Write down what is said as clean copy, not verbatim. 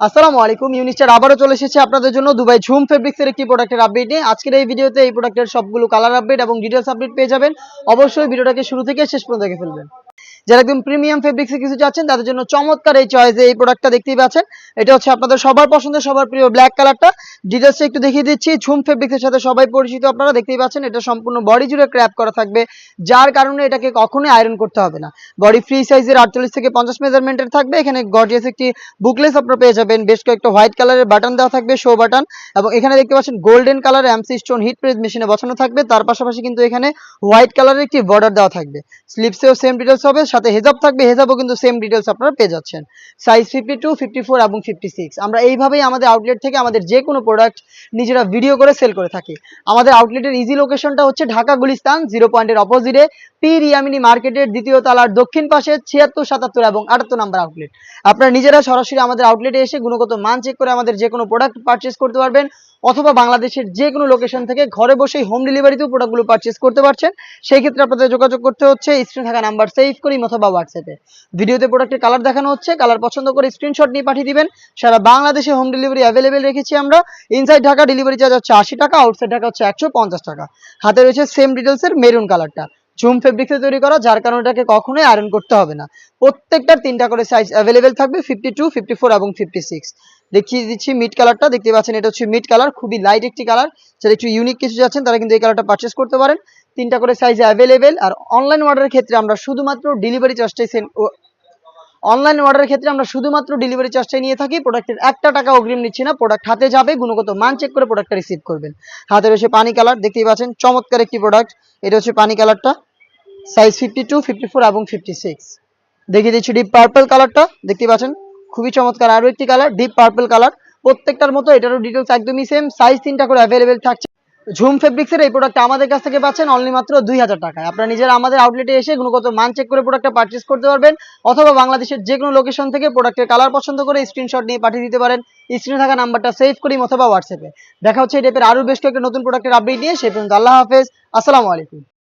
আসসালামু আলাইকুম। ইউনিস্টার আবারও চলে এসেছে আপনাদের জন্য দুবাই ঝুম ফেব্রিক্সের একটি প্রোডাক্টের আপডেট নিয়ে। আজকের এই ভিডিওতে এই প্রোডাক্টের সবগুলো কালার আপডেট এবং ডিটেলস আপডেট পেয়ে যাবেন। অবশ্যই ভিডিওটাকে শুরু থেকে শেষ পর্যন্ত দেখে ফেলবেন। যারা একদম প্রিমিয়াম ফেব্রিক্সে কিছু চাচ্ছেন তাদের জন্য চমৎকার এই চয়েসে এই প্রোডাক্টটা দেখতেই পাচ্ছেন। এটা হচ্ছে আপনাদের সবার পছন্দের, সবার প্রিয় ব্ল্যাক কালারটা। ডিটেলসটা একটু দেখিয়ে দিচ্ছি। ঝুম ফেব্রিক্সের সাথে সবাই পরিচিত, আপনারা দেখতেই পাচ্ছেন। এটা সম্পূর্ণ বডি জুড়ে ক্র্যাপ করা থাকবে, যার কারণে এটাকে কখনোই আয়রন করতে হবে না। বডি ফ্রি সাইজের 48 থেকে 50 মেজারমেন্টের থাকবে। এখানে গর্জিয়াস একটি বুকলেস আপনারা পেয়ে যাবেন। বেশ কয়েকটা হোয়াইট কালারের বাটন দেওয়া থাকবে, শো বাটন, এবং এখানে দেখতে পাচ্ছেন golden colour MC stone hit press মেশিনে বসানো থাকবে। তার পাশাপাশি কিন্তু এখানে হোয়াইট কালারের একটি বর্ডার দেওয়া থাকবে। স্লিপসেও সেম ডিটেলস হবে, সাথে হেজাব থাকবে, হেজাবও কিন্তু সেম ডিটেলস আপনারা পেয়ে যাচ্ছেন। সাইজ 52, 54 এবং 56। আমরা এইভাবেই আমাদের আউটলেট থেকে আমাদের যে কোনো প্রোডাক্ট নিজেরা ভিডিও করে সেল করে থাকি। আমাদের আউটলেটের ইজি লোকেশনটা হচ্ছে ঢাকা গুলিস্তান 0 পয়েন্টের অপোজিটে পীর ইয়ামিনী মার্কেটের দ্বিতীয় তলার দক্ষিণ পাশে 76, 77 এবং 78 নম্বর আউটলেট। আপনারা নিজেরা সরাসরি আমাদের আউটলেটে এসে গুণগত মান চেক করে আমাদের যে কোনো প্রোডাক্ট পারচেস করতে পারবেন, অথবা বাংলাদেশের যে কোনো লোকেশন থেকে ঘরে বসেই হোম ডেলিভারিতেও প্রোডাক্টগুলো পারচেস করতে পারছেন। সেই ক্ষেত্রে আপনাদের যোগাযোগ করতে হচ্ছে স্ক্রিনে থাকা নাম্বার সেভ করি অথবা হোয়াটসঅ্যাপে। ভিডিওতে প্রোডাক্টের কালার দেখানো হচ্ছে, কালার পছন্দ করে স্ক্রিনশট নিয়ে পাঠিয়ে দিবেন। সারা বাংলাদেশে হোম ডেলিভারি অ্যাভেলেবেল রেখেছি আমরা। ইনসাইড ঢাকা ডেলিভারি চার্জ হচ্ছে 80 টাকা, আউটসাইড ঢাকা হচ্ছে 150 টাকা। হাতে রয়েছে সেম ডিটেলসের মেরুন কালারটা, ঝুম ফেব্রিক্সে তৈরি করা, যার কারণে এটাকে কখনোই আয়রন করতে হবে না। প্রত্যেকটার 3টা করে সাইজ অ্যাভেলেবেল থাকবে, 52, 54 এবং 56। দেখিয়ে দিচ্ছি মিড কালারটা, দেখতে পাচ্ছেন এটা হচ্ছে মিড কালার, খুবই লাইট একটি কালার। যারা একটু ইউনিক কিছু যাচ্ছেন তারা কিন্তু এই কালারটা পারচেস করতে পারেন। 3টা করে সাইজ অ্যাভেলেবেল। আর অনলাইন অর্ডারের ক্ষেত্রে আমরা শুধুমাত্র ডেলিভারি চার্জটাই নিয়ে থাকি। প্রোডাক্টের 1 টাকা অগ্রিম নিচ্ছি না। প্রোডাক্ট হাতে যাবে, গুণগত মান চেক করে প্রোডাক্টটা রিসিভ করবেন। হাতে রয়েছে পানি কালার, দেখতেই পাচ্ছেন চমৎকার একটি প্রোডাক্ট। এটা হচ্ছে পানি কালারটা, সাইজ 52, 54 এবং 56। দেখিয়ে দিচ্ছি ডিপ পার্পল কালারটা, দেখতে পাচ্ছেন খুবই চমৎকার আরো একটি কালার, ডিপ পার্পল কালার। প্রত্যেকটার মতো এটারও ডিটেলস একদমই সেম, সাইজ 3টা করে অ্যাভেলেবেল থাকছে। ঝুম ফেব্রিক্সের এই প্রোডাক্টটা আমাদের কাছ থেকে পাচ্ছেন অনলি মাত্র 2000 টাকায়। আপনারা নিজেরা আমাদের আউটলেটে এসে গুণগত মান চেক করে প্রোডাক্টটা পারচেস করতে পারবেন, অথবা বাংলাদেশের যে কোনো লোকেশন থেকে প্রোডাক্টের কালার পছন্দ করে স্ক্রিনশট নিয়ে পাঠিয়ে দিতে পারেন। স্ক্রিনে থাকা নাম্বারটা সেভ করি অথবা হোয়াটসঅ্যাপে। দেখা হচ্ছে এই টাইপের আরো বেশ কয়েকটা নতুন প্রোডাক্টের আপডেট নিয়ে। সেই পর্যন্ত আল্লাহ হাফেজ, আসসালামু আলাইকুম।